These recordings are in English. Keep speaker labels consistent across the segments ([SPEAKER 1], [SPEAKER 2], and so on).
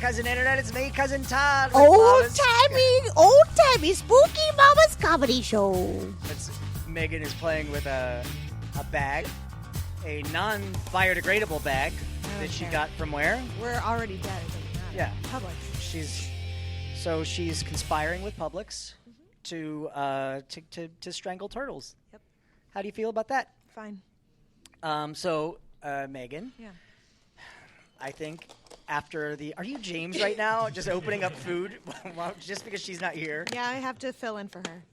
[SPEAKER 1] Cousin Internet. It's me, Cousin Todd.
[SPEAKER 2] Old-timey, spooky Mama's comedy show.
[SPEAKER 1] Megan is playing with a bag, a non-biodegradable bag that she got from where?
[SPEAKER 2] We're already dead. It doesn't matter.
[SPEAKER 1] Yeah.
[SPEAKER 2] Publix.
[SPEAKER 1] She's conspiring with Publix to strangle turtles.
[SPEAKER 2] Yep.
[SPEAKER 1] How do you feel about that?
[SPEAKER 2] Fine.
[SPEAKER 1] Megan.
[SPEAKER 2] Yeah.
[SPEAKER 1] I think after are you James right now? Just opening up food just because she's not here.
[SPEAKER 2] Yeah, I have to fill in for her.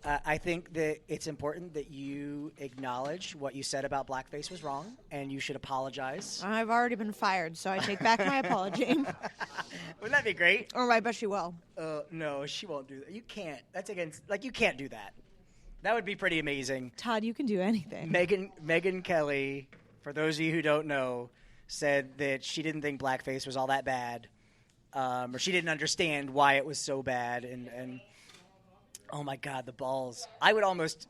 [SPEAKER 1] I think that it's important that you acknowledge what you said about blackface was wrong, and you should apologize.
[SPEAKER 2] I've already been fired, so I take back my apology.
[SPEAKER 1] Wouldn't that be great?
[SPEAKER 2] Or I bet she will.
[SPEAKER 1] No, she won't do that. You can't. That's against, you can't do that. That would be pretty amazing.
[SPEAKER 2] Todd, you can do anything.
[SPEAKER 1] Megan Kelly, for those of you who don't know, said that she didn't think blackface was all that bad, or she didn't understand why it was so bad, and oh my God, the balls! I'd almost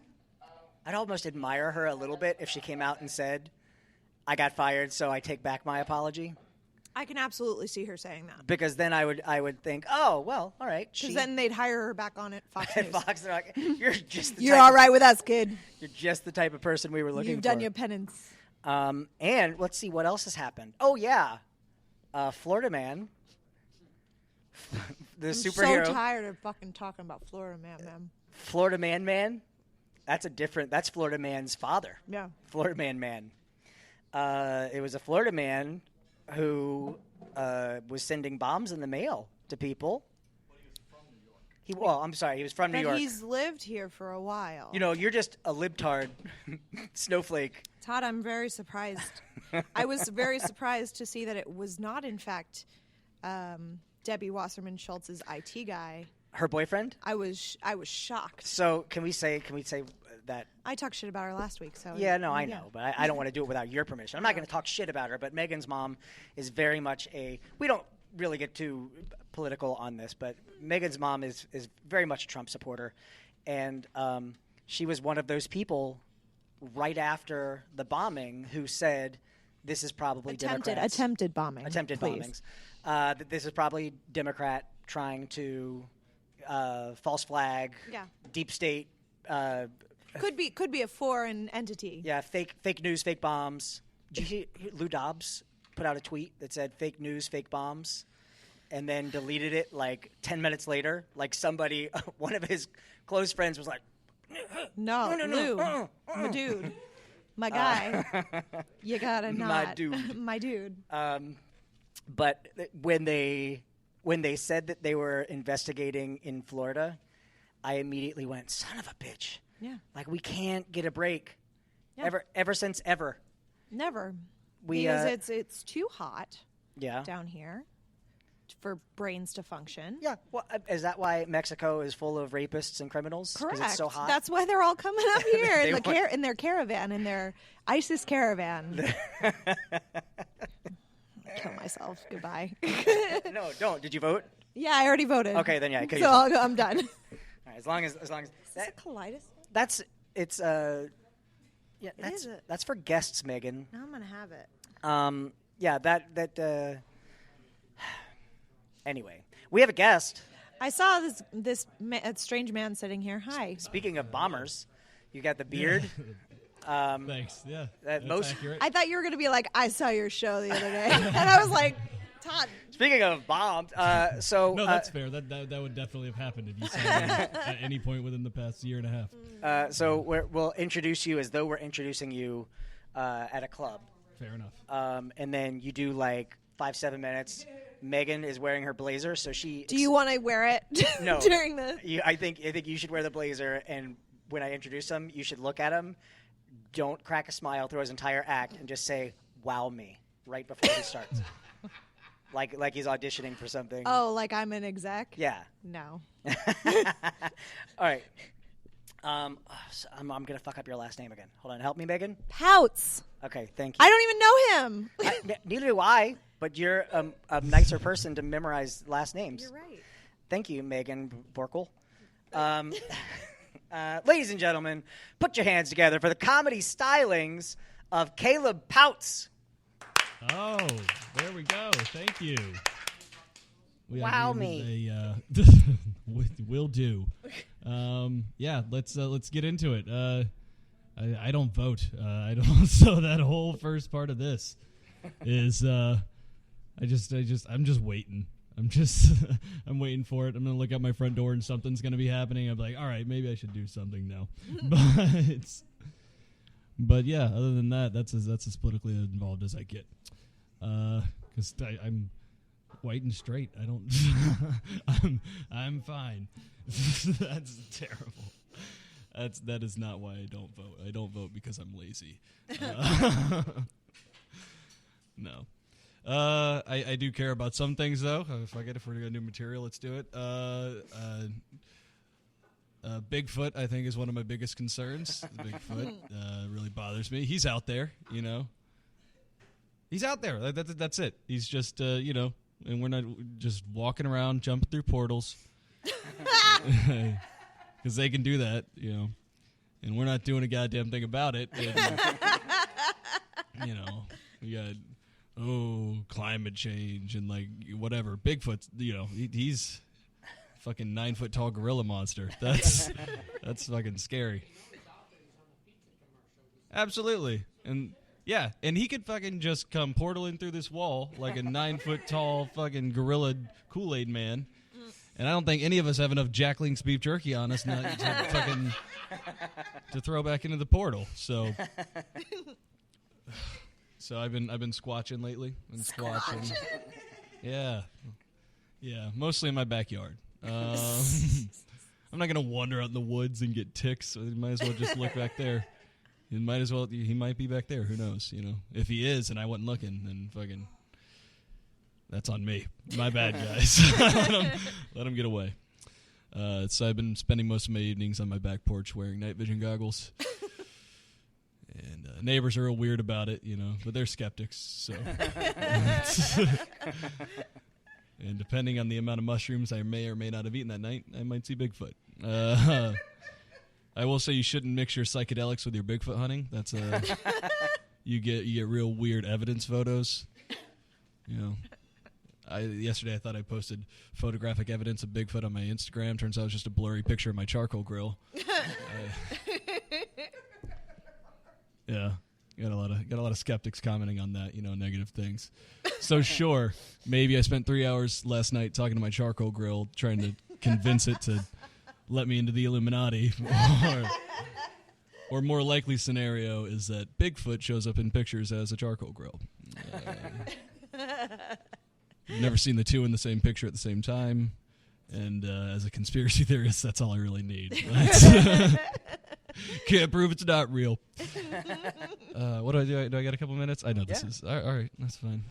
[SPEAKER 1] admire her a little bit if she came out and said, "I got fired, so I take back my apology."
[SPEAKER 2] I can absolutely see her saying that.
[SPEAKER 1] Because then I would think, oh well, all right.
[SPEAKER 2] Because then they'd hire her back on at Fox News.
[SPEAKER 1] Fox, they're like,
[SPEAKER 2] you're all right with us, kid.
[SPEAKER 1] You're just the type of person we were looking for.
[SPEAKER 2] You've done your penance.
[SPEAKER 1] And let's see what else has happened. Oh yeah, Florida Man, the superhero.
[SPEAKER 2] I'm so tired of fucking talking about Florida Man.
[SPEAKER 1] Florida Man. That's Florida Man's father.
[SPEAKER 2] Yeah.
[SPEAKER 1] Florida Man. It was a Florida man who was sending bombs in the mail to people. He was from New York.
[SPEAKER 2] He's lived here for a while.
[SPEAKER 1] You know, you're just a libtard snowflake.
[SPEAKER 2] Todd, I'm very surprised. I was very surprised to see that it was not, in fact, Debbie Wasserman Schultz's IT guy.
[SPEAKER 1] Her boyfriend?
[SPEAKER 2] I was shocked.
[SPEAKER 1] So can we say that?
[SPEAKER 2] I talked shit about her last week. So
[SPEAKER 1] yeah, no, I know, but I don't want to do it without your permission. I'm not going to talk shit about her, but Megan's mom is very much we don't really get too political on this, but Megan's mom is very much a Trump supporter, and she was one of those people right after the bombing who said this is probably
[SPEAKER 2] attempted
[SPEAKER 1] bombings. That this is probably Democrat trying to false flag, deep state.
[SPEAKER 2] Could be a foreign entity.
[SPEAKER 1] Yeah, fake news, fake bombs. Did you see Lou Dobbs put out a tweet that said fake news, fake bombs, and then deleted it 10 minutes later? Like somebody, one of his close friends was like,
[SPEAKER 2] No, Lou, my dude, my guy, you gotta not. My dude.
[SPEAKER 1] But when they said that they were investigating in Florida, I immediately went, son of a bitch.
[SPEAKER 2] Yeah. We
[SPEAKER 1] can't get a break.
[SPEAKER 2] Yeah.
[SPEAKER 1] Ever since ever.
[SPEAKER 2] Never.
[SPEAKER 1] We
[SPEAKER 2] because it's too hot.
[SPEAKER 1] Yeah.
[SPEAKER 2] Down here for brains to function.
[SPEAKER 1] Yeah. Well, is that why Mexico is full of rapists and criminals?
[SPEAKER 2] Correct.
[SPEAKER 1] 'Cause it's so hot.
[SPEAKER 2] That's why they're all coming up here in their caravan, in their ISIS caravan. Kill myself. Goodbye.
[SPEAKER 1] No, don't. Did you vote?
[SPEAKER 2] Yeah, I already voted.
[SPEAKER 1] Okay, then yeah.
[SPEAKER 2] So I'm done.
[SPEAKER 1] All right, as long as
[SPEAKER 2] is this a colitis?
[SPEAKER 1] That's yeah.
[SPEAKER 2] It is
[SPEAKER 1] that's for guests, Megan.
[SPEAKER 2] Now I'm gonna have it.
[SPEAKER 1] Yeah. Anyway, we have a guest.
[SPEAKER 2] I saw this strange man sitting here. Hi.
[SPEAKER 1] Speaking of bombers, you got the beard.
[SPEAKER 3] Thanks. Yeah.
[SPEAKER 1] Most
[SPEAKER 3] accurate.
[SPEAKER 2] I thought you were gonna be like, I saw your show the other day, and I was like, Todd.
[SPEAKER 1] Speaking of bombed, so
[SPEAKER 3] no, that's fair. That would definitely have happened if you saw me at any point within the past year and a half.
[SPEAKER 1] So we'll introduce you as though we're introducing you at a club.
[SPEAKER 3] Fair enough.
[SPEAKER 1] And then you do 5-7 minutes. Megan is wearing her blazer, so she.
[SPEAKER 2] Do you want to wear it?
[SPEAKER 1] No.
[SPEAKER 2] During the.
[SPEAKER 1] I think you should wear the blazer, and when I introduce him, you should look at him. Don't crack a smile through his entire act, and just say "Wow me" right before he starts. Like he's auditioning for something.
[SPEAKER 2] Oh, like I'm an exec?
[SPEAKER 1] Yeah.
[SPEAKER 2] No.
[SPEAKER 1] All right. I'm going to fuck up your last name again. Hold on. Help me, Megan.
[SPEAKER 2] Pouts.
[SPEAKER 1] Okay, thank you.
[SPEAKER 2] I don't even know him.
[SPEAKER 1] Neither do I, but you're a nicer person to memorize last names.
[SPEAKER 2] You're right.
[SPEAKER 1] Thank you, Megan Borkel. Ladies and gentlemen, put your hands together for the comedy stylings of Caleb Pouts.
[SPEAKER 3] Oh, There we go. Thank you.
[SPEAKER 1] Wow me.
[SPEAKER 3] Will do. Yeah, let's get into it. I don't vote. I don't. So that whole first part of this is I'm just waiting. I'm waiting for it. I'm gonna look out my front door and something's gonna be happening. I'm like, all right, maybe I should do something now. But yeah, other than that, that's as politically involved as I get. Because I'm white and straight. I don't. I'm fine. That's terrible. That is not why I don't vote. I don't vote because I'm lazy. No. I do care about some things though. If we're gonna do material, let's do it. Bigfoot, I think, is one of my biggest concerns. Bigfoot really bothers me. He's out there, you know. He's out there. That's it. He's just, you know, and we're not just walking around, jumping through portals. Because they can do that, you know. And we're not doing a goddamn thing about it. And, you know, we got, climate change and, like, whatever. Bigfoot's, you know, he's fucking 9-foot tall gorilla monster. That's fucking scary. Absolutely. And yeah, and he could fucking just come portaling through this wall like a 9-foot tall fucking gorilla Kool-Aid man. And I don't think any of us have enough Jack Link's beef jerky on us now to throw back into the portal. So I've been squatching lately. Squatching. Yeah, mostly in my backyard. I'm not gonna wander out in the woods and get ticks. So you might as well just look back there. He might be back there. Who knows? You know, if he is and I wasn't looking, then fucking, that's on me. My bad, guys. Let him get away. So I've been spending most of my evenings on my back porch wearing night vision goggles. And neighbors are real weird about it, you know, but they're skeptics. So. And depending on the amount of mushrooms I may or may not have eaten that night, I might see Bigfoot. I will say you shouldn't mix your psychedelics with your Bigfoot hunting. That's you get real weird evidence photos. You know, yesterday I thought I posted photographic evidence of Bigfoot on my Instagram. Turns out it was just a blurry picture of my charcoal grill. Yeah. Got a lot of skeptics commenting on that, you know, negative things. So sure, maybe I spent 3 hours last night talking to my charcoal grill, trying to convince it to let me into the Illuminati. Or more likely scenario is that Bigfoot shows up in pictures as a charcoal grill. I've never seen the two in the same picture at the same time, and as a conspiracy theorist, that's all I really need. Can't prove it's not real. What do I do? Do I got a couple minutes? I know this is. All right, that's fine.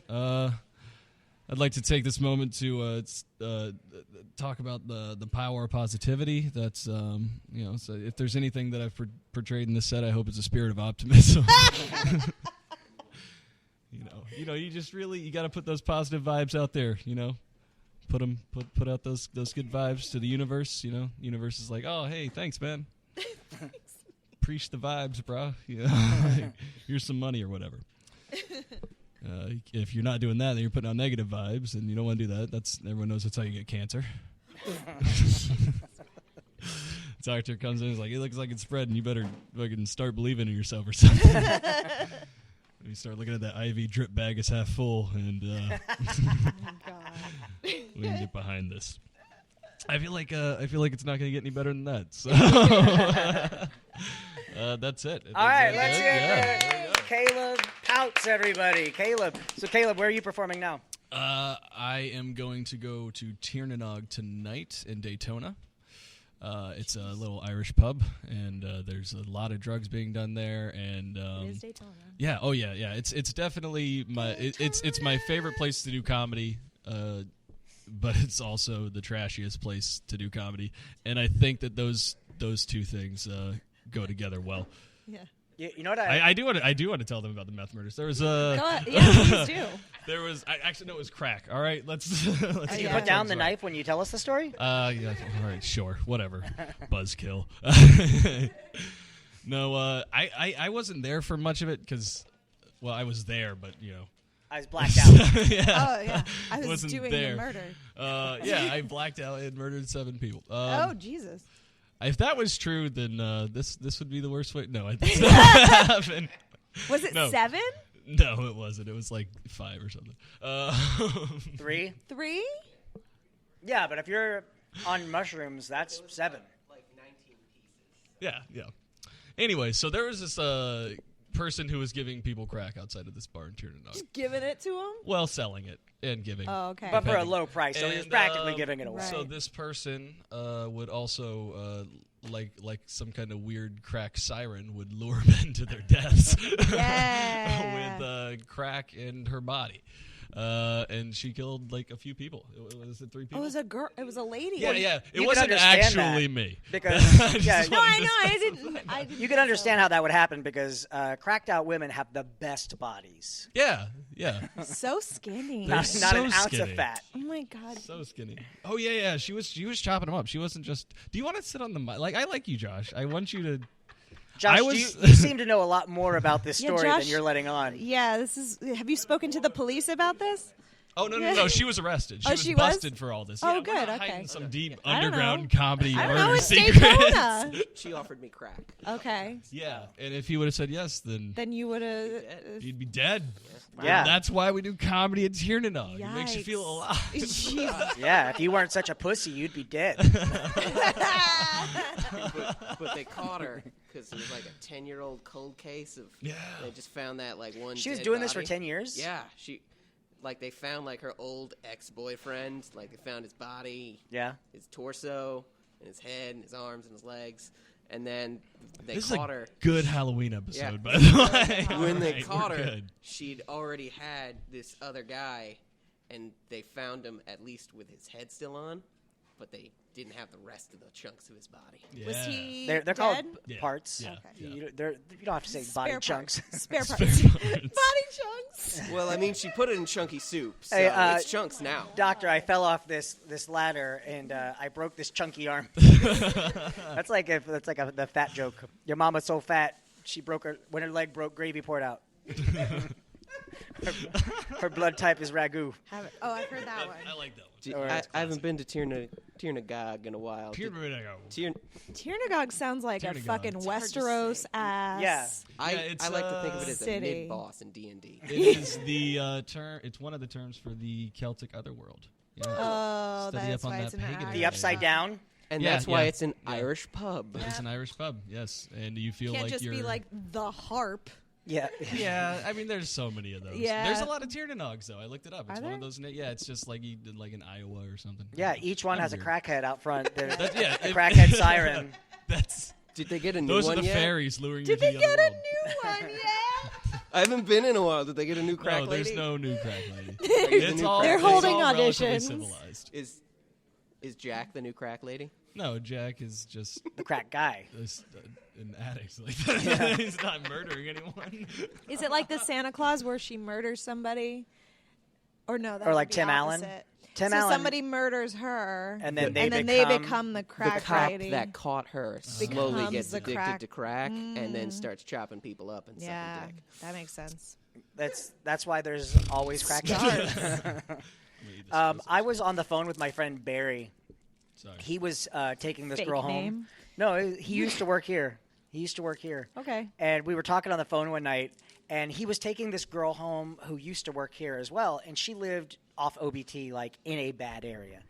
[SPEAKER 3] I'd like to take this moment to talk about the power of positivity. That's, you know, so if there's anything that I've portrayed in this set, I hope it's a spirit of optimism. You know, you just really, you got to put those positive vibes out there, you know. Put out those good vibes to the universe, you know. Universe is like, oh, hey, thanks, man. Preach the vibes, bro. You know, here's some money or whatever. If you're not doing that, then you're putting out negative vibes, and you don't want to do that. Everyone knows that's how you get cancer. Doctor comes in and is like, it looks like it's spreading. You better fucking start believing in yourself or something. You start looking at that IV drip bag is half full, and we can get behind this. I feel like it's not going to get any better than that. So that's it.
[SPEAKER 1] All right, let's hear Caleb Pouts, everybody. Caleb. So, Caleb, where are you performing now?
[SPEAKER 3] I am going to go to Tiernanog tonight in Daytona. It's a little Irish pub, and there's a lot of drugs being done there. And
[SPEAKER 2] it is Daytona.
[SPEAKER 3] Yeah. Oh, yeah. Yeah. It's definitely it's my favorite place to do comedy. But it's also the trashiest place to do comedy, and I think that those two things go together well.
[SPEAKER 2] Yeah.
[SPEAKER 1] You know what
[SPEAKER 3] I do want to tell them about the meth murders. There was
[SPEAKER 2] yeah, please do.
[SPEAKER 3] There was it was crack. All right, let's.
[SPEAKER 1] Can you put down the knife when you tell us the story?
[SPEAKER 3] Yeah. All right, sure, whatever. Buzzkill. No, I wasn't there for much of it because, well, I was there, but you know,
[SPEAKER 1] I was blacked out.
[SPEAKER 3] Yeah.
[SPEAKER 2] Oh yeah, I was
[SPEAKER 3] Wasn't
[SPEAKER 2] doing
[SPEAKER 3] there.
[SPEAKER 2] the murder.
[SPEAKER 3] Yeah, I blacked out and murdered 7 people.
[SPEAKER 2] Oh Jesus!
[SPEAKER 3] If that was true, then this would be the worst way. No, that's not what happened.
[SPEAKER 2] Was it
[SPEAKER 3] No.
[SPEAKER 2] 7?
[SPEAKER 3] No, it wasn't. It was like 5 or something.
[SPEAKER 1] 3?
[SPEAKER 2] 3?
[SPEAKER 1] Yeah, but if you're on mushrooms, that's 7.
[SPEAKER 4] Like 19 pieces.
[SPEAKER 3] Yeah. Anyway, so there was this person who was giving people crack outside of this bar in Tiernanog.
[SPEAKER 2] Giving it to him?
[SPEAKER 3] Well, selling it and giving.
[SPEAKER 2] Oh, okay.
[SPEAKER 1] But for a
[SPEAKER 3] Depending.
[SPEAKER 1] low price, so he was
[SPEAKER 3] And,
[SPEAKER 1] practically giving it away.
[SPEAKER 2] Right.
[SPEAKER 3] So this person would also, like some kind of weird crack siren, would lure men to their deaths
[SPEAKER 2] Yeah.
[SPEAKER 3] with crack in her body. And she killed like a few people. Was it 3 people?
[SPEAKER 2] Oh, it was a girl. It was a lady.
[SPEAKER 3] Yeah. It
[SPEAKER 1] you can
[SPEAKER 3] wasn't
[SPEAKER 1] understand
[SPEAKER 3] actually
[SPEAKER 1] that.
[SPEAKER 3] me.
[SPEAKER 1] Because yeah,
[SPEAKER 2] No, I know. I didn't.
[SPEAKER 1] you can understand how that would happen because cracked out women have the best bodies.
[SPEAKER 3] Yeah.
[SPEAKER 2] So skinny.
[SPEAKER 3] They're
[SPEAKER 1] Not
[SPEAKER 3] so
[SPEAKER 1] an ounce
[SPEAKER 3] skinny.
[SPEAKER 1] of fat.
[SPEAKER 2] Oh my god.
[SPEAKER 3] So skinny. Oh yeah. She was chopping them up. She wasn't just. Do you want to sit on the mic? Like I like you, Josh. I want you to.
[SPEAKER 1] Josh,
[SPEAKER 3] I was-
[SPEAKER 1] you seem to know a lot more about this
[SPEAKER 2] Yeah,
[SPEAKER 1] story
[SPEAKER 2] Josh-
[SPEAKER 1] than you're letting on.
[SPEAKER 2] Yeah, this is. Have you spoken to the police about this?
[SPEAKER 3] Oh no! She was arrested. She
[SPEAKER 2] Oh,
[SPEAKER 3] was
[SPEAKER 2] she was?
[SPEAKER 3] busted for all this.
[SPEAKER 2] Oh,
[SPEAKER 3] Yeah, we're
[SPEAKER 2] good,
[SPEAKER 3] not
[SPEAKER 2] okay.
[SPEAKER 3] hiding some deep
[SPEAKER 2] I don't
[SPEAKER 3] underground
[SPEAKER 2] know.
[SPEAKER 3] comedy
[SPEAKER 2] I don't
[SPEAKER 3] murder
[SPEAKER 2] know. It's
[SPEAKER 3] secrets.
[SPEAKER 2] Daytona.
[SPEAKER 4] She offered me crack.
[SPEAKER 2] Okay.
[SPEAKER 3] Yeah, and if he would have said yes, then
[SPEAKER 2] Then you would have.
[SPEAKER 3] he'd be dead.
[SPEAKER 1] Yeah.
[SPEAKER 3] That's why we do comedy at Tiernanog. It makes you
[SPEAKER 2] Yikes.
[SPEAKER 3] feel alive.
[SPEAKER 1] Yeah, if you weren't such a pussy, you'd be dead.
[SPEAKER 4] But they caught her because it was like a 10-year-old cold case of.
[SPEAKER 3] Yeah.
[SPEAKER 4] They just found that like one.
[SPEAKER 1] She was
[SPEAKER 4] dead
[SPEAKER 1] doing this for
[SPEAKER 4] body.
[SPEAKER 1] 10 years?
[SPEAKER 4] Yeah, they found like her old ex-boyfriend. Like they found his body,
[SPEAKER 1] Yeah.
[SPEAKER 4] his torso, and his head, and his arms, and his legs, and then they
[SPEAKER 3] This is
[SPEAKER 4] caught
[SPEAKER 3] a
[SPEAKER 4] her.
[SPEAKER 3] good Halloween episode,
[SPEAKER 4] Yeah.
[SPEAKER 3] by the way.
[SPEAKER 4] When they
[SPEAKER 3] Alright,
[SPEAKER 4] caught
[SPEAKER 3] we're
[SPEAKER 4] her,
[SPEAKER 3] good.
[SPEAKER 4] she'd already had this other guy, and they found him at least with his head still on, but they didn't have the rest of the chunks of his body.
[SPEAKER 2] Was
[SPEAKER 3] Yeah.
[SPEAKER 2] he
[SPEAKER 1] They're
[SPEAKER 2] dead?
[SPEAKER 1] called
[SPEAKER 3] Yeah.
[SPEAKER 1] parts.
[SPEAKER 3] Yeah.
[SPEAKER 2] Okay.
[SPEAKER 3] Yeah.
[SPEAKER 1] You don't have to say body
[SPEAKER 2] Spare
[SPEAKER 1] chunks.
[SPEAKER 2] parts. Spare
[SPEAKER 3] Spare
[SPEAKER 2] parts.
[SPEAKER 3] parts.
[SPEAKER 2] Body chunks.
[SPEAKER 4] Well, I mean, she put it in chunky soup, so
[SPEAKER 1] Hey,
[SPEAKER 4] it's chunks now.
[SPEAKER 1] Doctor, I fell off this ladder and I broke this chunky arm. That's like the fat joke. Your mama's so fat, when her leg broke, gravy poured out. Her blood type is ragu.
[SPEAKER 2] Oh, I've heard that one.
[SPEAKER 3] I like that one.
[SPEAKER 4] I haven't been to Tiernagog in a while. Tiern-
[SPEAKER 2] Tiernagog sounds like a
[SPEAKER 3] Tiernagog.
[SPEAKER 2] fucking
[SPEAKER 4] It's hard to
[SPEAKER 2] Westeros
[SPEAKER 4] say.
[SPEAKER 2] ass.
[SPEAKER 1] Yeah.
[SPEAKER 4] I
[SPEAKER 3] it's,
[SPEAKER 4] like to think of it as a
[SPEAKER 2] city.
[SPEAKER 4] mid-boss in D&D.
[SPEAKER 3] It is the term. It's one of the terms for the Celtic otherworld. Yeah.
[SPEAKER 2] Oh,
[SPEAKER 3] Study
[SPEAKER 2] that's
[SPEAKER 3] up on
[SPEAKER 2] why
[SPEAKER 3] that
[SPEAKER 2] it's an
[SPEAKER 3] pagan
[SPEAKER 2] Irish
[SPEAKER 1] The upside down.
[SPEAKER 4] And
[SPEAKER 3] Yeah,
[SPEAKER 4] that's why
[SPEAKER 3] yeah.
[SPEAKER 4] it's an
[SPEAKER 3] Yeah.
[SPEAKER 4] Irish pub.
[SPEAKER 3] It's an Irish pub, yes, and you feel
[SPEAKER 2] Can't
[SPEAKER 3] like
[SPEAKER 2] just
[SPEAKER 3] you're.
[SPEAKER 2] be like the harp.
[SPEAKER 1] Yeah.
[SPEAKER 3] Yeah, I mean, there's so many of those.
[SPEAKER 2] Yeah.
[SPEAKER 3] There's a lot of Tiernanogs, though. I looked it up. It's
[SPEAKER 2] Are
[SPEAKER 3] one of
[SPEAKER 2] there?
[SPEAKER 3] those. Yeah, it's just like you did like in Iowa or something.
[SPEAKER 1] Yeah, each one has a
[SPEAKER 3] Weird.
[SPEAKER 1] crackhead out front. There's
[SPEAKER 3] Yeah,
[SPEAKER 1] a crackhead siren.
[SPEAKER 3] That's
[SPEAKER 4] Did they get a new
[SPEAKER 3] those are
[SPEAKER 4] one
[SPEAKER 3] the
[SPEAKER 4] yet?
[SPEAKER 3] fairies luring
[SPEAKER 2] Did
[SPEAKER 3] you to
[SPEAKER 2] they
[SPEAKER 3] the
[SPEAKER 2] get
[SPEAKER 3] other
[SPEAKER 2] a
[SPEAKER 3] world.
[SPEAKER 2] new one yet?
[SPEAKER 4] I haven't been in a while. Did they get a new crack
[SPEAKER 3] No,
[SPEAKER 4] lady?
[SPEAKER 3] there's no new crack lady.
[SPEAKER 4] There's
[SPEAKER 3] it's
[SPEAKER 4] a new
[SPEAKER 3] all,
[SPEAKER 4] crack
[SPEAKER 2] They're
[SPEAKER 3] it's
[SPEAKER 4] lady.
[SPEAKER 2] holding
[SPEAKER 3] all relatively
[SPEAKER 2] auditions.
[SPEAKER 3] civilized.
[SPEAKER 4] Is Jack the new crack lady?
[SPEAKER 3] No, Jack is just
[SPEAKER 1] The crack guy.
[SPEAKER 3] an addict. Like that. He's not murdering anyone.
[SPEAKER 2] Is it like the Santa Claus where she murders somebody? Or no, that
[SPEAKER 1] Or
[SPEAKER 2] would
[SPEAKER 1] like
[SPEAKER 2] be
[SPEAKER 1] Tim Allen?
[SPEAKER 2] opposite.
[SPEAKER 1] Tim
[SPEAKER 2] so
[SPEAKER 1] Allen.
[SPEAKER 2] somebody murders her,
[SPEAKER 1] And then
[SPEAKER 2] they become the
[SPEAKER 4] The
[SPEAKER 2] crack
[SPEAKER 4] cop
[SPEAKER 2] lady.
[SPEAKER 4] that caught her slowly
[SPEAKER 2] Becomes
[SPEAKER 4] gets
[SPEAKER 2] the
[SPEAKER 4] addicted
[SPEAKER 2] crack.
[SPEAKER 4] to crack and then starts chopping people up and
[SPEAKER 2] Yeah,
[SPEAKER 4] sucking dick.
[SPEAKER 2] that makes sense.
[SPEAKER 1] That's why there's always crackheads. I was on the phone with my friend Barry.
[SPEAKER 3] Sorry.
[SPEAKER 1] He was taking this
[SPEAKER 2] Fake
[SPEAKER 1] girl home.
[SPEAKER 2] name.
[SPEAKER 1] No, he used to work here.
[SPEAKER 2] Okay.
[SPEAKER 1] And we were talking on the phone one night, and he was taking this girl home who used to work here as well, and she lived off OBT, like in a bad area.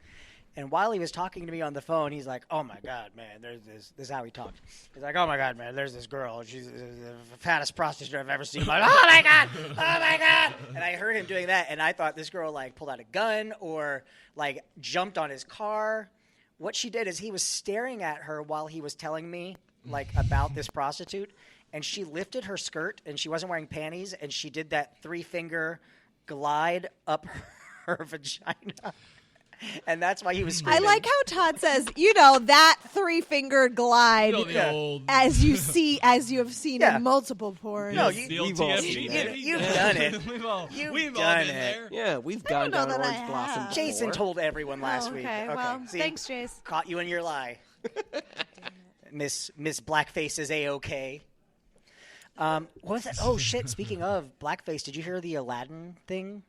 [SPEAKER 1] And while he was talking to me on the phone, he's like, "Oh my God, man, there's this." This is how he talked. He's like, "Oh my God, man, there's this girl. She's the fattest prostitute I've ever seen." I'm like, "Oh my God, oh my God!" And I heard him doing that, and I thought this girl like pulled out a gun or like jumped on his car. What she did is he was staring at her while he was telling me like about this prostitute, and she lifted her skirt, and she wasn't wearing panties, and she did that 3-finger glide up her vagina. And that's why he was
[SPEAKER 2] I
[SPEAKER 1] screaming.
[SPEAKER 2] like how Todd says, that 3-finger glide,
[SPEAKER 3] You know, the old
[SPEAKER 2] as you have seen
[SPEAKER 1] Yeah.
[SPEAKER 2] in multiple porns.
[SPEAKER 1] No,
[SPEAKER 3] the
[SPEAKER 4] we've
[SPEAKER 3] old
[SPEAKER 4] all
[SPEAKER 3] TFG.
[SPEAKER 4] seen
[SPEAKER 3] baby.
[SPEAKER 1] You've done it.
[SPEAKER 3] We've all
[SPEAKER 1] You've
[SPEAKER 3] all
[SPEAKER 1] done
[SPEAKER 3] been
[SPEAKER 1] it.
[SPEAKER 3] there.
[SPEAKER 4] Yeah, we've
[SPEAKER 2] I
[SPEAKER 4] gone
[SPEAKER 2] don't know
[SPEAKER 4] down
[SPEAKER 2] that I
[SPEAKER 4] Orange Blossom.
[SPEAKER 2] have.
[SPEAKER 1] Jason
[SPEAKER 4] before.
[SPEAKER 1] told everyone last
[SPEAKER 2] Oh,
[SPEAKER 1] week.
[SPEAKER 2] okay. Well,
[SPEAKER 1] see?
[SPEAKER 2] thanks, Jace.
[SPEAKER 1] Caught you in your lie. Miss Blackface is A-OK. What was that? Oh shit! Speaking of blackface, did you hear the Aladdin thing?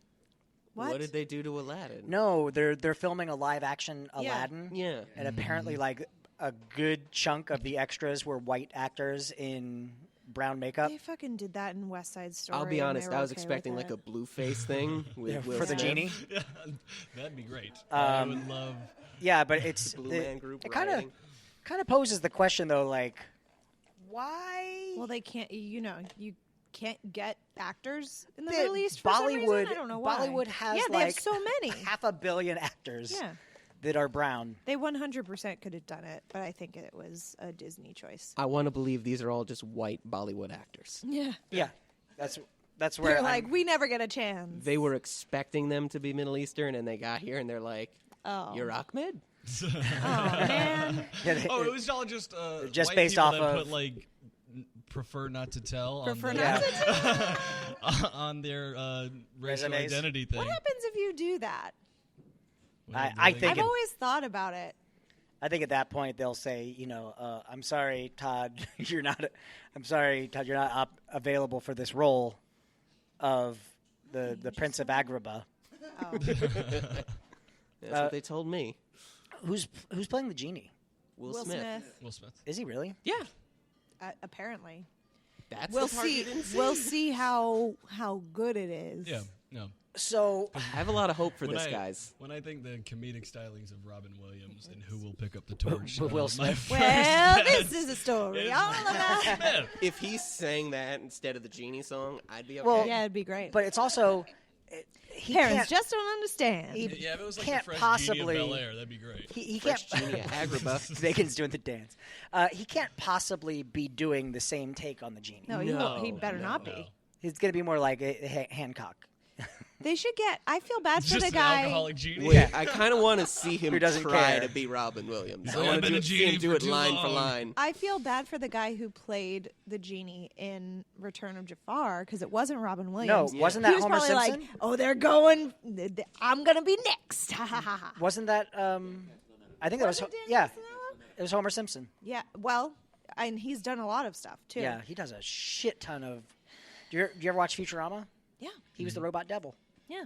[SPEAKER 2] What?
[SPEAKER 4] did they do to Aladdin?
[SPEAKER 1] No, they're filming a live action Aladdin.
[SPEAKER 4] Yeah.
[SPEAKER 1] And apparently, like a good chunk of the extras were white actors in brown makeup
[SPEAKER 2] They fucking did that in West Side Story.
[SPEAKER 4] I'll be
[SPEAKER 2] and
[SPEAKER 4] honest,
[SPEAKER 2] they were
[SPEAKER 4] I was
[SPEAKER 2] okay with
[SPEAKER 4] expecting like
[SPEAKER 2] it.
[SPEAKER 4] a blue face thing with Will
[SPEAKER 1] for the
[SPEAKER 4] Smith.
[SPEAKER 1] genie.
[SPEAKER 3] Yeah, that'd be great. I would love.
[SPEAKER 1] Yeah, but it's
[SPEAKER 4] Blue Man Group
[SPEAKER 1] it kind of
[SPEAKER 4] rioting.
[SPEAKER 1] poses the question though, like why?
[SPEAKER 2] Well, they can't. You can't get actors in the
[SPEAKER 1] The
[SPEAKER 2] Middle East for some reason.
[SPEAKER 1] Bollywood-
[SPEAKER 2] I don't know why.
[SPEAKER 1] Bollywood has,
[SPEAKER 2] yeah, they
[SPEAKER 1] like,
[SPEAKER 2] have so many.
[SPEAKER 1] 500 million actors
[SPEAKER 2] Yeah,
[SPEAKER 1] that are brown.
[SPEAKER 2] they 100% could have done it, but I think it was a Disney choice.
[SPEAKER 4] I want to believe these are all just white Bollywood actors.
[SPEAKER 2] Yeah,
[SPEAKER 1] Yeah, that's where
[SPEAKER 2] they're
[SPEAKER 1] I'm-
[SPEAKER 2] like, we never get a chance.
[SPEAKER 4] They were expecting them to be Middle Eastern, and they got here, and they're like,
[SPEAKER 2] Oh,
[SPEAKER 4] "You're Ahmed."
[SPEAKER 2] oh man.
[SPEAKER 1] Yeah, they-
[SPEAKER 3] Oh, it was all just
[SPEAKER 1] Just
[SPEAKER 3] white
[SPEAKER 1] based
[SPEAKER 3] people
[SPEAKER 1] off
[SPEAKER 3] that
[SPEAKER 1] of-
[SPEAKER 3] put like prefer not to tell
[SPEAKER 2] Prefer
[SPEAKER 3] on,
[SPEAKER 2] not
[SPEAKER 3] their, on their racial
[SPEAKER 1] Resumes.
[SPEAKER 3] identity thing.
[SPEAKER 2] What happens if you do that?
[SPEAKER 3] Well,
[SPEAKER 1] I
[SPEAKER 3] they-
[SPEAKER 1] think
[SPEAKER 2] I've
[SPEAKER 1] it-
[SPEAKER 2] always thought about it.
[SPEAKER 1] I think at that point they'll say, I'm sorry, Todd, you're not. I'm sorry, Todd, you're not available for this role of the Prince of Agrabah.
[SPEAKER 2] Oh.
[SPEAKER 4] That's what they told me.
[SPEAKER 1] Who's playing the genie?
[SPEAKER 4] Will
[SPEAKER 2] Will
[SPEAKER 4] Smith.
[SPEAKER 2] Smith.
[SPEAKER 3] Will Smith.
[SPEAKER 1] Is he really?
[SPEAKER 4] Yeah,
[SPEAKER 2] Apparently,
[SPEAKER 4] that's
[SPEAKER 2] we'll
[SPEAKER 4] the part you
[SPEAKER 2] see.
[SPEAKER 4] didn't see.
[SPEAKER 2] We'll see how good it is.
[SPEAKER 3] Yeah. No.
[SPEAKER 1] So
[SPEAKER 4] I have a lot of hope for
[SPEAKER 3] When
[SPEAKER 4] this,
[SPEAKER 3] I-
[SPEAKER 4] guys.
[SPEAKER 3] When I think the comedic stylings of Robin Williams and who will pick up the torch,
[SPEAKER 1] Will
[SPEAKER 3] my
[SPEAKER 1] Smith.
[SPEAKER 3] first
[SPEAKER 2] Well,
[SPEAKER 3] bet
[SPEAKER 2] this is a story
[SPEAKER 3] is
[SPEAKER 2] all
[SPEAKER 3] Will
[SPEAKER 2] about.
[SPEAKER 3] Smith.
[SPEAKER 4] If he sang that instead of the Genie song, I'd be okay.
[SPEAKER 1] Well,
[SPEAKER 2] Yeah, it'd be great.
[SPEAKER 1] but it's also he
[SPEAKER 2] Parents
[SPEAKER 1] can't.
[SPEAKER 2] just don't understand.
[SPEAKER 1] He
[SPEAKER 3] Yeah, if it was like
[SPEAKER 1] can't
[SPEAKER 3] the fresh
[SPEAKER 1] possibly.
[SPEAKER 3] Genie of Bel Air, that'd be great.
[SPEAKER 1] He
[SPEAKER 4] Fresh
[SPEAKER 1] can't.
[SPEAKER 4] Genie at Agrabah.
[SPEAKER 1] Megan's doing the dance. He can't possibly be doing the same take on the genie.
[SPEAKER 2] no, he better not
[SPEAKER 3] No.
[SPEAKER 2] be.
[SPEAKER 1] He's going to be more like Hancock.
[SPEAKER 2] They should get. I feel bad
[SPEAKER 3] It's
[SPEAKER 2] for
[SPEAKER 3] just
[SPEAKER 2] the
[SPEAKER 3] an
[SPEAKER 2] guy.
[SPEAKER 3] alcoholic genie.
[SPEAKER 4] Wait, I kind of want to see him
[SPEAKER 1] Who doesn't
[SPEAKER 4] try
[SPEAKER 1] care?
[SPEAKER 4] to be Robin Williams. I
[SPEAKER 3] like,
[SPEAKER 4] want
[SPEAKER 3] "I've been a
[SPEAKER 4] see
[SPEAKER 3] genie
[SPEAKER 4] him do
[SPEAKER 3] for
[SPEAKER 4] it
[SPEAKER 3] too
[SPEAKER 4] line for
[SPEAKER 3] long."
[SPEAKER 4] line.
[SPEAKER 2] I feel bad for the guy who played the genie in Return of Jafar because it wasn't Robin Williams.
[SPEAKER 1] No, wasn't
[SPEAKER 2] He
[SPEAKER 1] that
[SPEAKER 2] was
[SPEAKER 1] Homer
[SPEAKER 2] probably
[SPEAKER 1] Simpson?
[SPEAKER 2] like, "Oh, they're going. I'm gonna be next." Ha ha ha.
[SPEAKER 1] Wasn't that? I think that was.
[SPEAKER 2] Was it Dan
[SPEAKER 1] Yeah,
[SPEAKER 2] Castellaneta?
[SPEAKER 1] it was Homer Simpson.
[SPEAKER 2] Yeah. Well, and he's done a lot of stuff too.
[SPEAKER 1] Yeah, he does a shit ton of. Do you ever watch Futurama?
[SPEAKER 2] Yeah.
[SPEAKER 1] He was the robot devil.
[SPEAKER 2] Yeah.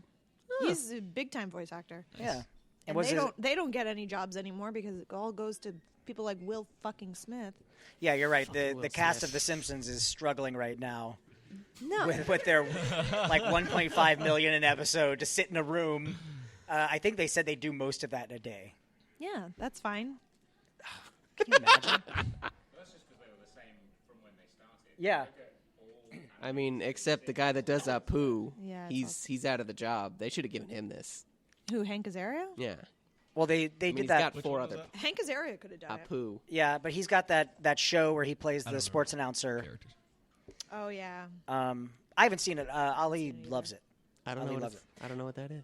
[SPEAKER 2] He's a big time voice actor.
[SPEAKER 1] Yeah,
[SPEAKER 2] And
[SPEAKER 1] was
[SPEAKER 2] they don't get any jobs anymore because it all goes to people like Will fucking Smith.
[SPEAKER 1] Yeah, you're right. The
[SPEAKER 4] Will
[SPEAKER 1] cast
[SPEAKER 4] Smith.
[SPEAKER 1] of The Simpsons is struggling right now
[SPEAKER 2] No.
[SPEAKER 1] with their like 1.5 million an episode to sit in a room. I think they said they do most of that in a day.
[SPEAKER 2] Yeah, that's fine.
[SPEAKER 1] Can you imagine?
[SPEAKER 5] That's just because they were the same from when they started.
[SPEAKER 1] Yeah.
[SPEAKER 4] I mean, except the guy that does Apu,
[SPEAKER 2] Yeah, it's
[SPEAKER 4] he's out of the job. They should have given him this.
[SPEAKER 2] Who, Hank Azaria?
[SPEAKER 4] Yeah,
[SPEAKER 1] Well, they
[SPEAKER 4] I mean,
[SPEAKER 1] did
[SPEAKER 4] he's
[SPEAKER 1] that.
[SPEAKER 4] got four
[SPEAKER 3] one was
[SPEAKER 4] other
[SPEAKER 3] that?
[SPEAKER 2] Hank Azaria could have done it.
[SPEAKER 4] Apu.
[SPEAKER 1] Yeah, but he's got that show where he plays the
[SPEAKER 3] don't
[SPEAKER 1] sports announcer.
[SPEAKER 3] Characters.
[SPEAKER 2] Oh yeah.
[SPEAKER 1] I haven't seen it. Ali loves it.
[SPEAKER 4] I don't
[SPEAKER 1] Ali
[SPEAKER 4] know.
[SPEAKER 1] loves
[SPEAKER 4] I don't know what that is.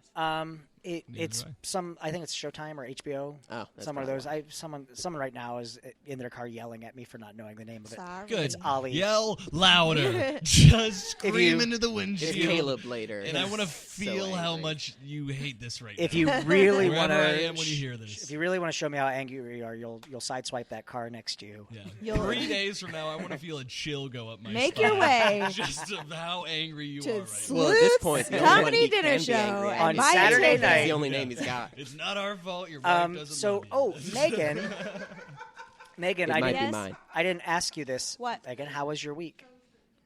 [SPEAKER 1] It's
[SPEAKER 3] do I.
[SPEAKER 1] some. I think it's Showtime or HBO.
[SPEAKER 4] Oh, that's
[SPEAKER 1] Some of
[SPEAKER 4] probably
[SPEAKER 1] those. Someone right now is in their car yelling at me for not knowing the name of it.
[SPEAKER 2] Sorry.
[SPEAKER 3] Good.
[SPEAKER 1] It's Ali.
[SPEAKER 3] Yell louder. Just
[SPEAKER 1] If
[SPEAKER 3] scream
[SPEAKER 1] you-
[SPEAKER 3] into the
[SPEAKER 4] It's
[SPEAKER 3] windshield.
[SPEAKER 4] Caleb later.
[SPEAKER 3] And I want to
[SPEAKER 4] He's
[SPEAKER 3] feel
[SPEAKER 4] so
[SPEAKER 3] how
[SPEAKER 4] angry.
[SPEAKER 3] much you hate this right
[SPEAKER 1] If
[SPEAKER 3] now.
[SPEAKER 1] you really
[SPEAKER 3] Wherever
[SPEAKER 1] want
[SPEAKER 3] I
[SPEAKER 1] to,
[SPEAKER 3] am when you hear this.
[SPEAKER 1] if you really want to show me how angry you are, you'll sideswipe that car next to you.
[SPEAKER 3] Yeah.
[SPEAKER 2] You'll-
[SPEAKER 3] 3 days from now, I want to feel a chill go up my
[SPEAKER 2] Make
[SPEAKER 3] spine.
[SPEAKER 2] your way
[SPEAKER 3] Just of how angry you
[SPEAKER 2] to
[SPEAKER 3] are right now.
[SPEAKER 4] Well, at this
[SPEAKER 2] Sleuth's
[SPEAKER 4] point, the only one
[SPEAKER 2] Comedy
[SPEAKER 4] he
[SPEAKER 2] Dinner
[SPEAKER 4] can be
[SPEAKER 2] Show
[SPEAKER 4] angry at
[SPEAKER 1] On
[SPEAKER 2] and
[SPEAKER 4] is
[SPEAKER 2] buy a
[SPEAKER 1] Saturday
[SPEAKER 2] ticket.
[SPEAKER 1] night.
[SPEAKER 4] It's the only name he's got.
[SPEAKER 3] It's not our fault. Your wife doesn't
[SPEAKER 1] So,
[SPEAKER 3] love you.
[SPEAKER 1] Megan, Megan,
[SPEAKER 4] It
[SPEAKER 1] I
[SPEAKER 4] might
[SPEAKER 1] didn't,
[SPEAKER 4] be mine.
[SPEAKER 1] I didn't ask you this.
[SPEAKER 2] What?
[SPEAKER 1] Megan, how was your week?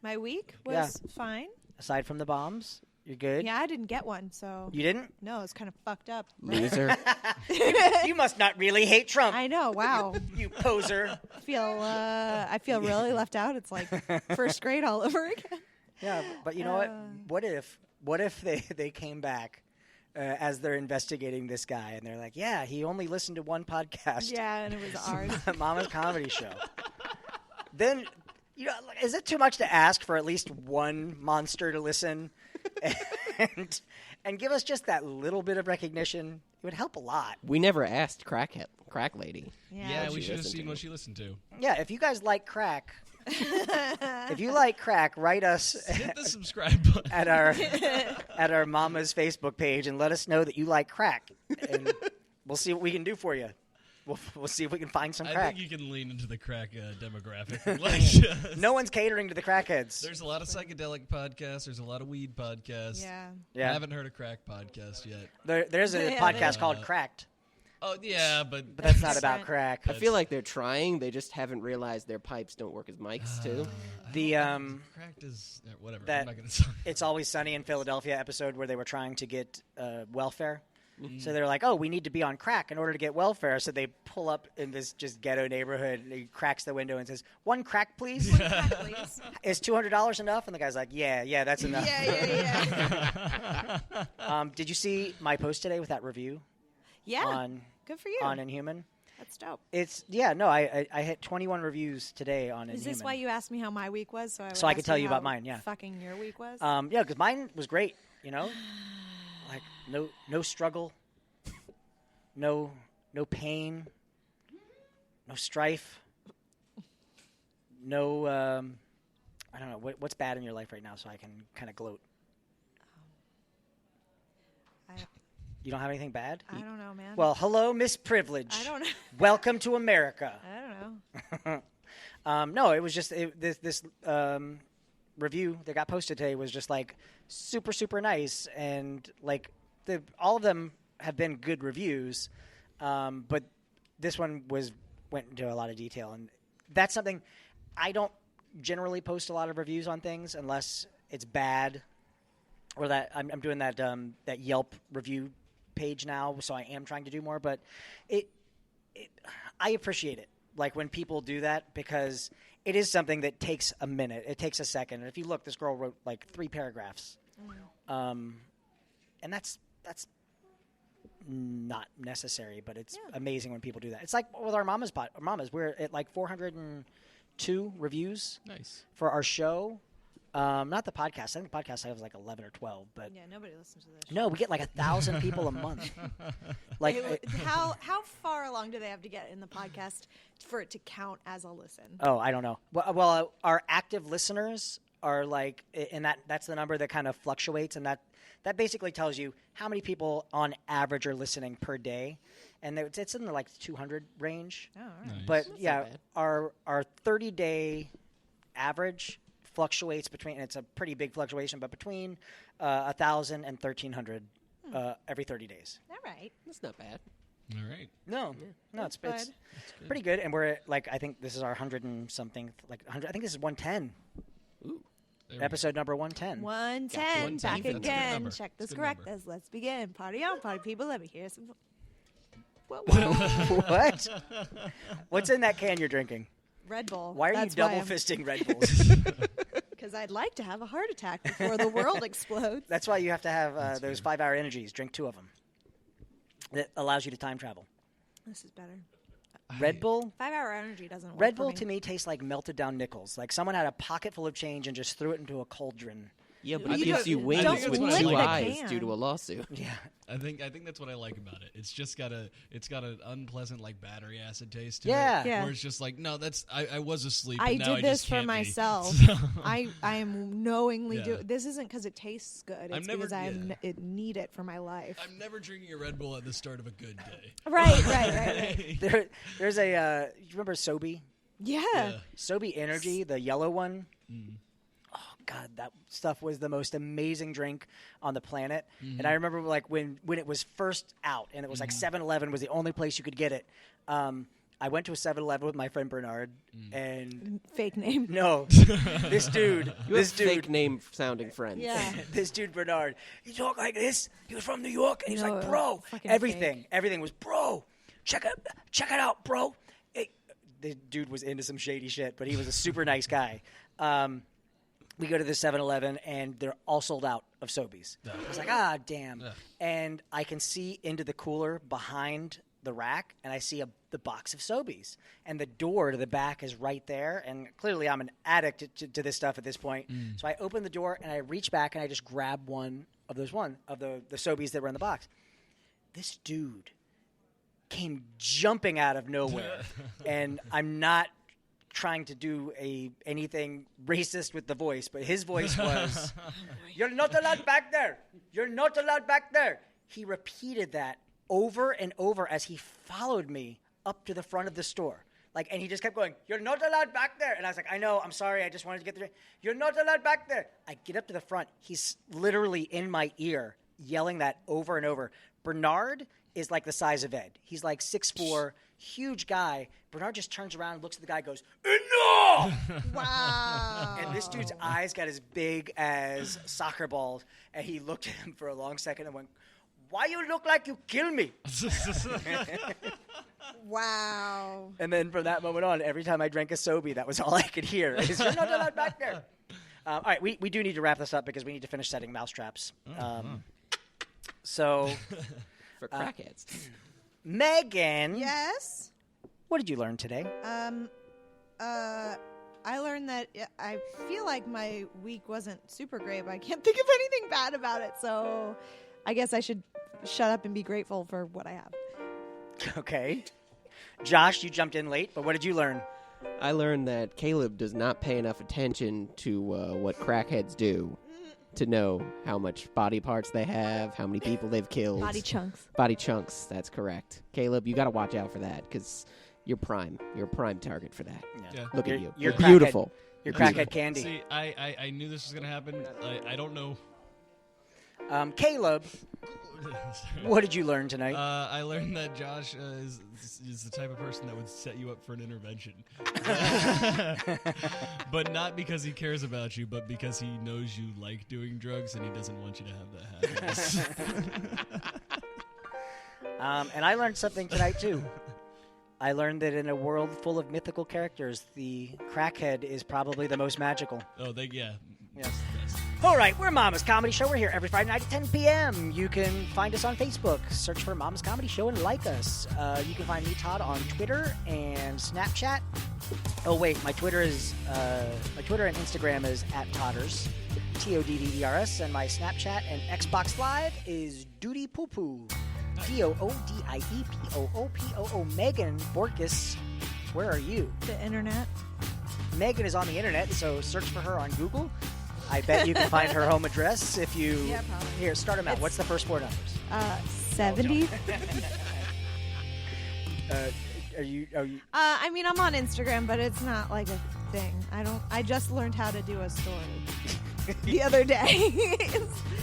[SPEAKER 2] My week
[SPEAKER 1] Yeah.
[SPEAKER 2] was fine.
[SPEAKER 1] Aside from the bombs, you're good.
[SPEAKER 2] Yeah, I didn't get one, so
[SPEAKER 1] You didn't?
[SPEAKER 2] no, it's kind of fucked up.
[SPEAKER 4] Loser.
[SPEAKER 1] You must not really hate Trump.
[SPEAKER 2] I know. Wow.
[SPEAKER 1] You poser.
[SPEAKER 2] I feel really left out. It's like first grade all over again.
[SPEAKER 1] Yeah, but you know what? What if they came back as they're investigating this guy and they're like, yeah, he only listened to one podcast.
[SPEAKER 2] Yeah, and it was ours.
[SPEAKER 1] Mama's Comedy Show. Then, is it too much to ask for at least one monster to listen and give us just that little bit of recognition? It would help a lot.
[SPEAKER 4] We never asked Crack Lady.
[SPEAKER 3] Yeah, we
[SPEAKER 4] she
[SPEAKER 3] should have
[SPEAKER 4] listened
[SPEAKER 3] seen
[SPEAKER 4] to.
[SPEAKER 3] what she listened to.
[SPEAKER 1] Yeah, if you guys like crack, if you like crack, write us
[SPEAKER 3] Hit the subscribe button.
[SPEAKER 1] at our Mama's Facebook page and let us know that you like crack, and we'll see what we can do for you. we'll see if we can find some
[SPEAKER 3] I
[SPEAKER 1] crack.
[SPEAKER 3] think you can lean into the crack demographic. Like,
[SPEAKER 1] No one's catering to the crackheads.
[SPEAKER 3] there's a lot of psychedelic podcasts. There's a lot of weed podcasts.
[SPEAKER 2] Yeah.
[SPEAKER 1] Yeah.
[SPEAKER 3] I haven't heard a crack podcast yet.
[SPEAKER 1] There's a
[SPEAKER 2] Yeah,
[SPEAKER 1] podcast
[SPEAKER 2] they-
[SPEAKER 1] called Cracked,
[SPEAKER 3] Oh yeah, but
[SPEAKER 1] but that's not
[SPEAKER 2] Different.
[SPEAKER 1] about crack.
[SPEAKER 4] I feel like they're trying. They just haven't realized their pipes don't work as mics too.
[SPEAKER 1] The
[SPEAKER 3] cracked is whatever.
[SPEAKER 1] that-
[SPEAKER 3] I'm not gonna talk.
[SPEAKER 1] It's Always Sunny in Philadelphia episode where they were trying to get welfare.
[SPEAKER 3] Mm-hmm.
[SPEAKER 1] So they're like, oh, we need to be on crack in order to get welfare. So they pull up in this just ghetto neighborhood, and he cracks the window and says, one crack, please?
[SPEAKER 2] Please.
[SPEAKER 1] Is $200 enough? And the guy's like, yeah, that's enough.
[SPEAKER 2] Yeah.
[SPEAKER 1] Did you see my post today with that review
[SPEAKER 2] Yeah.
[SPEAKER 1] on
[SPEAKER 2] Good for you.
[SPEAKER 1] Inhuman?
[SPEAKER 2] That's dope.
[SPEAKER 1] I hit 21 reviews today on Inhuman.
[SPEAKER 2] Is this why you asked me how my week was? So I, would
[SPEAKER 1] So I could
[SPEAKER 2] ask
[SPEAKER 1] tell you about
[SPEAKER 2] how
[SPEAKER 1] mine, yeah.
[SPEAKER 2] Fucking your week was.
[SPEAKER 1] Yeah, because mine was great, you know? Like, no struggle, no pain, no strife, no, I don't know, what's bad in your life right now so I can kind of gloat? You don't have anything bad?
[SPEAKER 2] I don't know, man.
[SPEAKER 1] Well, hello, Miss Privilege.
[SPEAKER 2] I don't know.
[SPEAKER 1] Welcome to America.
[SPEAKER 2] I don't know.
[SPEAKER 1] No, it was just this review that got posted today was just like super, super nice. And like all of them have been good reviews. But this one went into a lot of detail. And that's something I don't generally post a lot of reviews on things unless it's bad or that I'm doing that Yelp review page now. So I am trying to do more, but I appreciate it. Like when people do that because it is something that takes a minute. It takes a second. And if you look, this girl wrote like 3 paragraphs. And that's not necessary, but it's amazing when people do that. It's like with our mamas. We're at like 402 reviews
[SPEAKER 3] Nice.
[SPEAKER 1] for our show. Not the podcast. I think the podcast has like 11 or 12, but
[SPEAKER 2] Yeah, nobody listens to this.
[SPEAKER 1] no, we get like 1,000 people a month. Like,
[SPEAKER 2] How far along do they have to get in the podcast for it to count as a listen?
[SPEAKER 1] oh, I don't know. Well, our active listeners are like, and that's the number that kind of fluctuates, and that basically tells you how many people on average are listening per day, and it's in the like 200 range.
[SPEAKER 2] Oh, all right.
[SPEAKER 3] Nice.
[SPEAKER 1] But
[SPEAKER 4] not
[SPEAKER 1] yeah,
[SPEAKER 4] bad.
[SPEAKER 1] our 30-day average fluctuates between, and it's a pretty big fluctuation, but between 1,000 and 1,300 every 30 days.
[SPEAKER 2] All right.
[SPEAKER 4] That's not bad.
[SPEAKER 3] All right.
[SPEAKER 1] No, it's
[SPEAKER 2] good.
[SPEAKER 1] pretty good, and we're at, like, I think this is our 100 and something, like 100. I think this is 110,
[SPEAKER 3] There we
[SPEAKER 1] episode number 110.
[SPEAKER 2] 110.
[SPEAKER 3] 110.
[SPEAKER 2] Back
[SPEAKER 3] That's a good
[SPEAKER 2] again.
[SPEAKER 3] number.
[SPEAKER 2] Check
[SPEAKER 3] That's
[SPEAKER 2] this
[SPEAKER 3] a good number.
[SPEAKER 2] correct. Let's begin. Party on, party people. Let me hear some.
[SPEAKER 1] What? What's in that can you're drinking?
[SPEAKER 2] Red Bull.
[SPEAKER 1] Why are
[SPEAKER 2] That's
[SPEAKER 1] you double
[SPEAKER 2] I'm-
[SPEAKER 1] fisting Red Bulls?
[SPEAKER 2] Because I'd like to have a heart attack before the world explodes.
[SPEAKER 1] That's why you have to have those 5-hour energies. Drink 2 of them. That allows you to time travel.
[SPEAKER 2] This is better.
[SPEAKER 1] Red Bull.
[SPEAKER 2] 5-hour energy doesn't work.
[SPEAKER 1] Red
[SPEAKER 2] for
[SPEAKER 1] Bull
[SPEAKER 2] me.
[SPEAKER 1] to me tastes like melted down nickels. Like someone had a pocket full of change and just threw it into a cauldron.
[SPEAKER 4] Yeah, but
[SPEAKER 2] I
[SPEAKER 4] it
[SPEAKER 2] think
[SPEAKER 4] gives
[SPEAKER 2] it's-
[SPEAKER 4] you
[SPEAKER 2] don't
[SPEAKER 4] wings with
[SPEAKER 3] lick
[SPEAKER 4] 2
[SPEAKER 3] the
[SPEAKER 4] eyes
[SPEAKER 2] can.
[SPEAKER 4] due to a lawsuit.
[SPEAKER 1] Yeah.
[SPEAKER 3] I think that's what I like about it. It's just got an unpleasant like battery acid taste to
[SPEAKER 1] Yeah.
[SPEAKER 3] it.
[SPEAKER 2] Yeah.
[SPEAKER 3] Where it's just like, no, that's I was asleep.
[SPEAKER 2] I
[SPEAKER 3] and now
[SPEAKER 2] did
[SPEAKER 3] I
[SPEAKER 2] this
[SPEAKER 3] just
[SPEAKER 2] for
[SPEAKER 3] can't be.
[SPEAKER 2] myself.
[SPEAKER 3] So-
[SPEAKER 2] I am knowingly
[SPEAKER 3] Yeah.
[SPEAKER 2] doing. This isn't because it tastes good. It's
[SPEAKER 3] never-
[SPEAKER 2] because I
[SPEAKER 3] yeah.
[SPEAKER 2] need it for my life.
[SPEAKER 3] I'm never drinking a Red Bull at the start of a good day.
[SPEAKER 2] Right.
[SPEAKER 1] There's a. You remember Sobe?
[SPEAKER 2] Yeah.
[SPEAKER 3] Yeah.
[SPEAKER 1] Sobe Energy, the yellow one. Oh God, that stuff was the most amazing drink on the planet. And I remember like when it was first out, and it was like 7-Eleven was the only place you could get it. I went to a 7-Eleven with my friend Bernard, and
[SPEAKER 2] Fake name.
[SPEAKER 1] no, this dude,
[SPEAKER 4] You have fake name sounding friends.
[SPEAKER 2] Yeah.
[SPEAKER 1] this dude Bernard, he talked like this. He was from New York, and he's
[SPEAKER 2] No,
[SPEAKER 1] like, bro,
[SPEAKER 2] fucking
[SPEAKER 1] everything was, bro, check it out, bro. The dude was into some shady shit, but he was a super nice guy. We go to the 7-Eleven, and they're all sold out of Sobeys. I was like, damn.
[SPEAKER 3] Ugh.
[SPEAKER 1] And I can see into the cooler behind the rack, and I see the box of Sobeys. And the door to the back is right there, and clearly I'm an addict to this stuff at this point. So I open the door, and I reach back, and I just grab one of the Sobeys that were in the box. This dude came jumping out of nowhere, and I'm not trying to do anything racist with the voice, but his voice was, "You're not allowed back there. You're not allowed back there." He repeated that over and over as he followed me up to the front of the store. Like, and he just kept going, "You're not allowed back there." And I was like, "I know, I'm sorry, I just wanted to get the drink." "You're not allowed back there." I get up to the front. He's literally in my ear yelling that over and over. Bernard is like the size of Ed. He's like 6'4", huge guy. Bernard just turns around, looks at the guy, goes, "Enough!"
[SPEAKER 2] Wow.
[SPEAKER 1] And this dude's eyes got as big as soccer balls. And he looked at him for a long second and went, "Why you look like you kill me?"
[SPEAKER 2] Wow.
[SPEAKER 1] And then from that moment on, every time I drank a Sobe, that was all I could hear. Is, "You're not allowed back there." All right, we do need to wrap this up because we need to finish setting mousetraps. So,
[SPEAKER 4] For crackheads.
[SPEAKER 1] Megan,
[SPEAKER 2] Yes.
[SPEAKER 1] what did you learn today?
[SPEAKER 2] I learned that I feel like my week wasn't super great, but I can't think of anything bad about it. So I guess I should shut up and be grateful for what I have.
[SPEAKER 1] Okay. Josh, you jumped in late, but what did you learn?
[SPEAKER 4] I learned that Caleb does not pay enough attention to what crackheads do to know how much body parts they have, how many people they've killed.
[SPEAKER 2] Body chunks.
[SPEAKER 4] Body chunks, that's correct. Caleb, you got to watch out for that because you're prime. You're a prime target for that.
[SPEAKER 3] Yeah.
[SPEAKER 4] Look
[SPEAKER 1] You're-
[SPEAKER 4] at you.
[SPEAKER 1] you're
[SPEAKER 4] You're beautiful.
[SPEAKER 1] Your crackhead candy.
[SPEAKER 3] See, I knew this was going to happen. I don't know.
[SPEAKER 1] Caleb, what did you learn tonight?
[SPEAKER 3] I learned that Josh is the type of person that would set you up for an intervention. But not because he cares about you, but because he knows you like doing drugs and he doesn't want you to have that habit.
[SPEAKER 1] And I learned something tonight, too. I learned that in a world full of mythical characters, the crackhead is probably the most magical.
[SPEAKER 3] Oh, yeah.
[SPEAKER 1] Yes. All right, we're Mama's Comedy Show. We're here every Friday night at 10 p.m. You can find us on Facebook. Search for Mama's Comedy Show and like us. You can find me, Todd, on Twitter and Snapchat. Oh, wait, my Twitter and Instagram is @Todders, TODDERS, and my Snapchat and Xbox Live is Duty Poo Poo, DOODIEPOOPOO. Megan Borkus, where are you?
[SPEAKER 2] The internet.
[SPEAKER 1] Megan is on the internet, so search for her on Google. I bet you can find her home address if you...
[SPEAKER 2] Yeah, probably.
[SPEAKER 1] Here, start them out. What's the first four numbers?
[SPEAKER 2] 70.
[SPEAKER 1] Are you...
[SPEAKER 2] I mean, I'm on Instagram, but it's not like a thing. I just learned how to do a story the other day.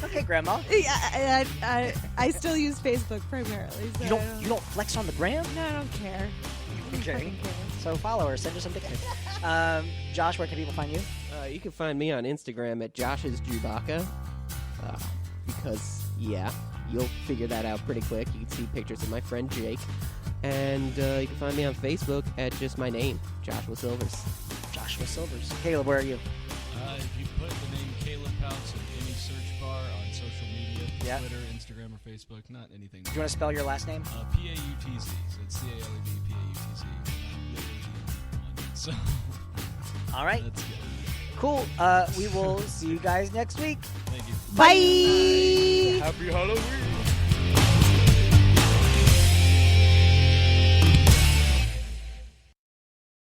[SPEAKER 1] Okay, Grandma.
[SPEAKER 2] Yeah, I still use Facebook primarily. So
[SPEAKER 1] You don't flex on the gram?
[SPEAKER 2] No, I don't care. I don't
[SPEAKER 1] Okay.
[SPEAKER 2] fucking care.
[SPEAKER 1] So follow her. Send her some pictures. Josh, where can people find you?
[SPEAKER 4] You can find me on Instagram at Josh's Chewbacca. Because, yeah, you'll figure that out pretty quick. You can see pictures of my friend Jake. And you can find me on Facebook at just my name, Joshua Silvers.
[SPEAKER 1] Joshua Silvers. Caleb, where are you?
[SPEAKER 3] If you put the name Caleb Pounce in any search bar on social media,
[SPEAKER 1] Yeah.
[SPEAKER 3] Twitter, Instagram, or Facebook, not anything.
[SPEAKER 1] Do you want to spell your last name?
[SPEAKER 3] PAUTZ. So it's CALEB PAUTZ. I'm literally the only one. So
[SPEAKER 1] All right.
[SPEAKER 3] that's good.
[SPEAKER 1] Cool. We will see you guys next week.
[SPEAKER 3] Thank you.
[SPEAKER 2] Bye.
[SPEAKER 3] Happy Halloween.